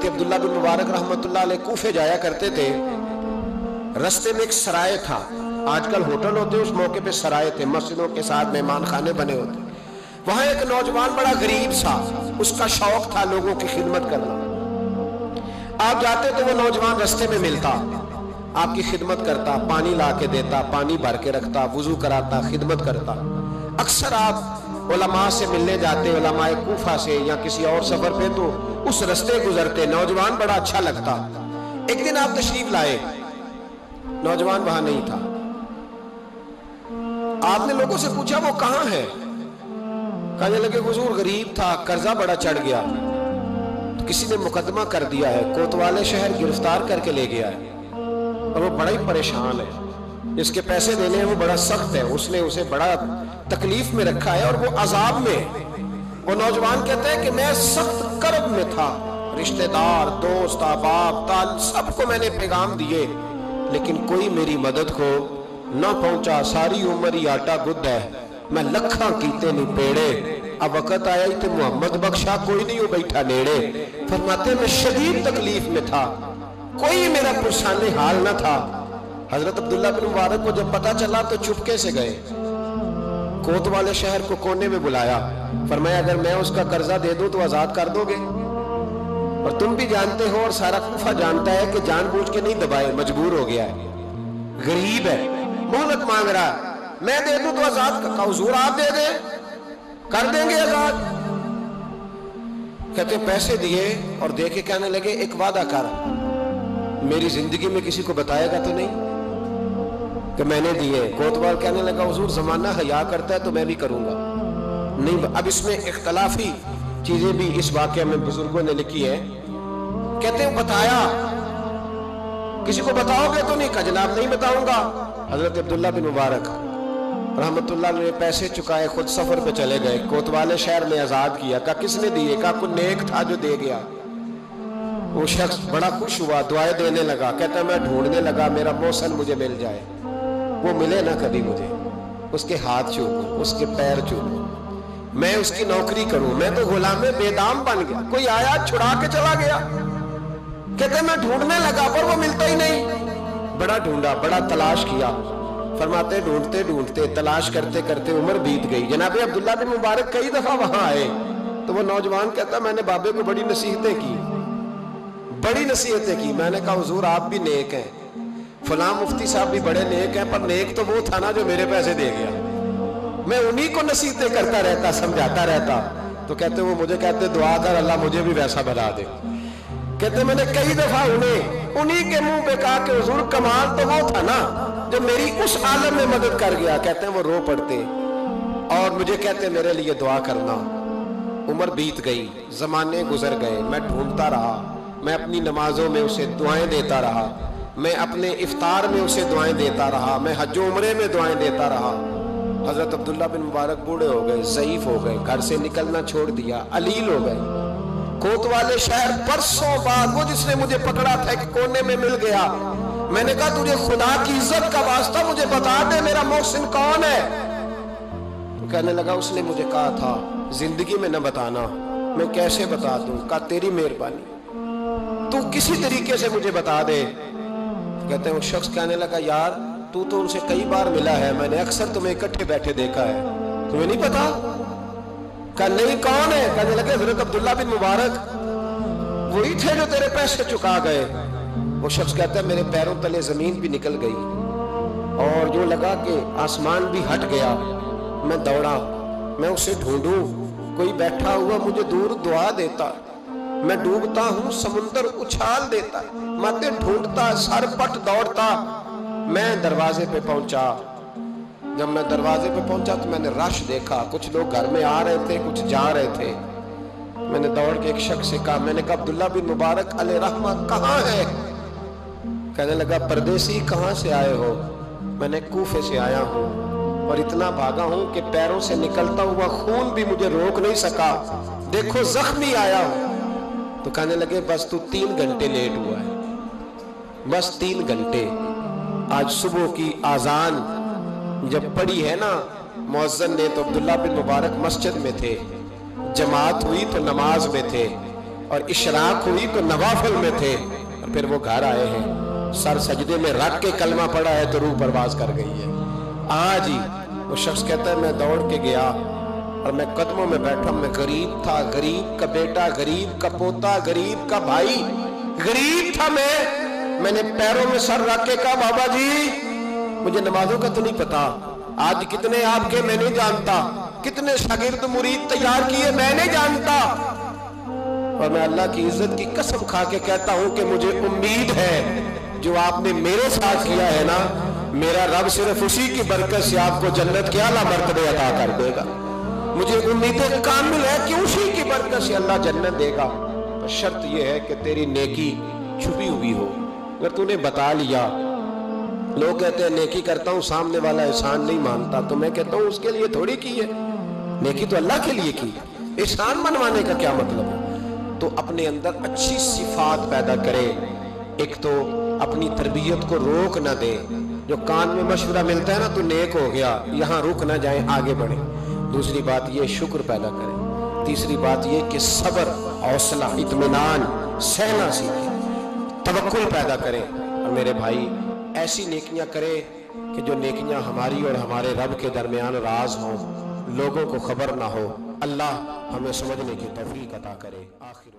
حضرت عبداللہ بن مبارک رحمۃ اللہ علیہ کوفے جایا کرتے تھے. رستے میں ایک سرائے تھا. آج کل ہوٹل ہوتے، اس موقع پہ سرائے تھے، مسجدوں کے ساتھ مہمان خانے بنے ہوتے. وہاں ایک نوجوان بڑا غریب سا، اس کا شوق تھا لوگوں کی خدمت کرنا. آپ جاتے تو وہ نوجوان رستے میں ملتا، آپ کی خدمت کرتا، پانی لا کے دیتا، پانی بھر کے رکھتا، وضو کراتا، خدمت کرتا. اکثر آپ علماء سے ملنے جاتے، علماء کوفہ سے یا کسی اور سفر پہ، تو اس رستے گزرتے، نوجوان بڑا اچھا لگتا. ایک دن آپ تشریف لائے، نوجوان وہاں نہیں تھا. آپ نے لوگوں سے پوچھا وہ کہاں ہے؟ کہنے لگے حضور غریب تھا، قرضہ بڑا چڑھ گیا، تو کسی نے مقدمہ کر دیا ہے، کوتوالے شہر گرفتار کر کے لے گیا ہے، اور وہ بڑا ہی پریشان ہے. جس کے پیسے دینے ہیں وہ بڑا سخت ہے، اس نے اسے بڑا تکلیف میں رکھا ہے اور وہ عذاب میں. وہ نوجوان کہتے ہیں کہ میں سخت کرب میں تھا، رشتہ دار، دوست، احباب، تال سب کو میں نے پیغام دیے، لیکن کوئی میری مدد کو نہ پہنچا. ساری عمر ہی آٹا گد ہے، میں لکھاں کیتے نہیں پیڑے، اب وقت آیا ہی تے محمد بخشا کوئی نہیں ہو بیٹھا نیڑے. فرماتے ہیں میں شدید تکلیف میں تھا، کوئی میرا پرسان حال نہ تھا. حضرت عبداللہ بن مبارک کو جب پتا چلا تو چپکے سے گئے، کوتوالے شہر کو کونے میں بلایا، فرمایا اگر میں اس کا قرضہ دے دوں تو آزاد کر دو گے؟ اور تم بھی جانتے ہو اور سارا کوفہ جانتا ہے کہ جان بوجھ کے نہیں دبائے، مجبور ہو گیا ہے، غریب ہے، مہلت مانگ رہا ہے. میں دے دوں تو آزاد کا حضور آپ دے دیں، کر دیں گے آزاد. کہتے پیسے دیے اور دے کے کہنے لگے ایک وعدہ کر، میری زندگی میں کسی کو بتائے گا تو نہیں کہ میں نے دیے؟ کوتوال کہنے لگا حضور زمانہ حیا کرتا ہے تو میں بھی کروں گا. نہیں، اب اس میں اختلافی چیزیں بھی اس واقعے میں بزرگوں نے لکھی ہے. کہتے ہیں بتایا، کسی کو بتاؤ گے تو نہیں؟ کہا جناب نہیں بتاؤں گا. حضرت عبداللہ بن مبارک رحمت اللہ علیہ پیسے چکائے، خود سفر پہ چلے گئے، کوتوالے شہر میں آزاد کیا. کہا کس نے دیے؟ کہا کوئی نیک تھا جو دے گیا. وہ شخص بڑا خوش ہوا، دعائیں دینے لگا، کہتا ہے میں ڈھونڈنے لگا میرا محسن مجھے مل جائے. وہ ملے نہ کبھی مجھے، اس کے ہاتھ چوموں، اس کے پیر چوموں، میں اس کی نوکری کروں، میں تو غلام بے دام بن گیا. کوئی آیا چھڑا کے چلا گیا. کہتے میں ڈھونڈنے لگا پر وہ ملتا ہی نہیں. بڑا ڈھونڈا، بڑا تلاش کیا. فرماتے ڈھونڈتے ڈھونڈتے تلاش کرتے کرتے عمر بیت گئی. جناب عبداللہ بن مبارک کئی دفعہ وہاں آئے تو وہ نوجوان کہتا میں نے بابے کو بڑی نصیحتیں کی، بڑی نصیحتیں کی. میں نے کہا حضور آپ بھی نیک ہیں، فلاں مفتی صاحب بھی بڑے نیک ہیں، پر نیک تو وہ تھا نا جو میرے پیسے دے گیا. میں انہی کو نصیحتیں کرتا رہتا، سمجھاتا رہتا. تو کہتے وہ مجھے کہتے دعا کر اللہ مجھے بھی ویسا بنا دے. کہتے میں نے کئی دفعہ انہی کے منہ پہ کہا کہ حضور کمال تو وہ تھا نا جو میری اس عالم میں مدد کر گیا. کہتے ہیں وہ رو پڑتے اور مجھے کہتے میرے لیے دعا کرنا. عمر بیت گئی، زمانے گزر گئے، میں ڈھونڈتا رہا، میں اپنی نمازوں میں اسے دعائیں دیتا رہا، میں اپنے افطار میں اسے دعائیں دیتا رہا، میں حج و عمرے میں دعائیں دیتا رہا. حضرت عبداللہ بن مبارک بوڑھے ہو گئے، ضعیف ہو گئے، گھر سے نکلنا چھوڑ دیا، علیل ہو گئے. کوتوالے شہر پرسوں بعد وہ جس نے مجھے پکڑا تھا کہ کونے میں مل گیا. میں نے کہا تجھے خدا کی عزت کا واسطہ مجھے بتا دے میرا محسن کون ہے. تو کہنے لگا اس نے مجھے کہا تھا زندگی میں نہ بتانا. میں کیسے بتا دوں؟ کہا تیری مہربانی، تو کسی طریقے سے مجھے بتا دے. کہتے ہیں وہ شخص کہنے لگا یار تو ان سے کئی بار ملا ہے، میں نے اکثر تمہیں اکٹھے بیٹھے دیکھا ہے، تمہیں نہیں پتا؟ کہا نہیں کون ہے؟ کہنے لگے حضرت عبداللہ بن مبارک، وہی تھے جو تیرے پیسے چکا گئے. وہ شخص کہتا ہے میرے پیروں تلے زمین بھی نکل گئی اور جو لگا کہ آسمان بھی ہٹ گیا. میں دوڑا، میں اسے ڈھونڈوں، کوئی بیٹھا ہوا مجھے دور دعا دیتا. میں ڈوبتا ہوں سمندر اچھال دیتا، ماتے ڈھونڈتا سر پٹ دوڑتا. میں دروازے پہ پہنچا. جب میں دروازے پہ پہنچا تو میں نے رش دیکھا، کچھ لوگ گھر میں آ رہے تھے، کچھ جا رہے تھے. میں نے دوڑ کے ایک شخص سے کہا، میں نے کہا عبداللہ بن مبارک علیہ رحمہ کہاں ہے؟ کہنے لگا پردیسی کہاں سے آئے ہو؟ میں نے کوفے سے آیا ہوں اور اتنا بھاگا ہوں کہ پیروں سے نکلتا ہوا خون بھی مجھے روک نہیں سکا، دیکھو زخمی آیا ہوں. تو کہنے لگے بس تو 3 گھنٹے لیٹ ہوا ہے، بس 3 گھنٹے. آج صبح کی آذان جب پڑھی ہے نا مؤذن نے تو عبداللہ بن مبارک مسجد میں تھے، جماعت ہوئی تو نماز میں تھے. اور اشراق ہوئی تو نوافل میں تھے، اور پھر وہ گھر آئے ہیں، سر سجدے میں رکھ کے کلمہ پڑھا ہے تو روح پرواز کر گئی ہے۔ آج ہی وہ شخص کہتا ہے میں دوڑ کے گیا اور میں قدموں میں بیٹھا، میں غریب تھا، غریب کا بیٹا، غریب کا پوتا، غریب کا بھائی، غریب تھا میں نے پیروں میں سر رکھ کے کہا بابا جی مجھے نمازوں کا تو نہیں پتا، آج کتنے آپ کے میں نہیں جانتا، کتنے شاگرد مرید تیار کیے میں نہیں جانتا، اور میں اللہ کی عزت کی قسم کھا کے کہتا ہوں کہ مجھے امید ہے جو آپ نے میرے ساتھ کیا ہے نا، میرا رب صرف اسی کی برکت سے آپ کو جنت کے اعلیٰ مرتبے عطا کر دے گا۔ مجھے امید کامل ہے کہ اسی کی برکت سے اللہ جنت دے گا، تو شرط یہ ہے کہ تیری نیکی چھپی ہوئی ہو۔ اگر تو نے بتا لیا، لوگ کہتے ہیں نیکی کرتا ہوں سامنے والا احسان نہیں مانتا، تو میں کہتا ہوں اس کے لیے تھوڑی کی ہے، نیکی تو اللہ کے لیے کی، احسان منوانے کا کیا مطلب ہے؟ تو اپنے اندر اچھی صفات پیدا کرے۔ ایک تو اپنی تربیت کو روک نہ دے، جو کان میں مشورہ ملتا ہے نا تو نیک ہو گیا، یہاں رک نہ جائیں، آگے بڑھیں۔ دوسری بات یہ شکر پیدا کرے۔ تیسری بات یہ کہ صبر، حوصلہ، اطمینان، سہنا سیکھے، توکل پیدا کرے، اور میرے بھائی ایسی نیکیاں کرے کہ جو نیکیاں ہماری اور ہمارے رب کے درمیان راز ہوں، لوگوں کو خبر نہ ہو۔ اللہ ہمیں سمجھنے کی توفیق عطا کرے۔ آخر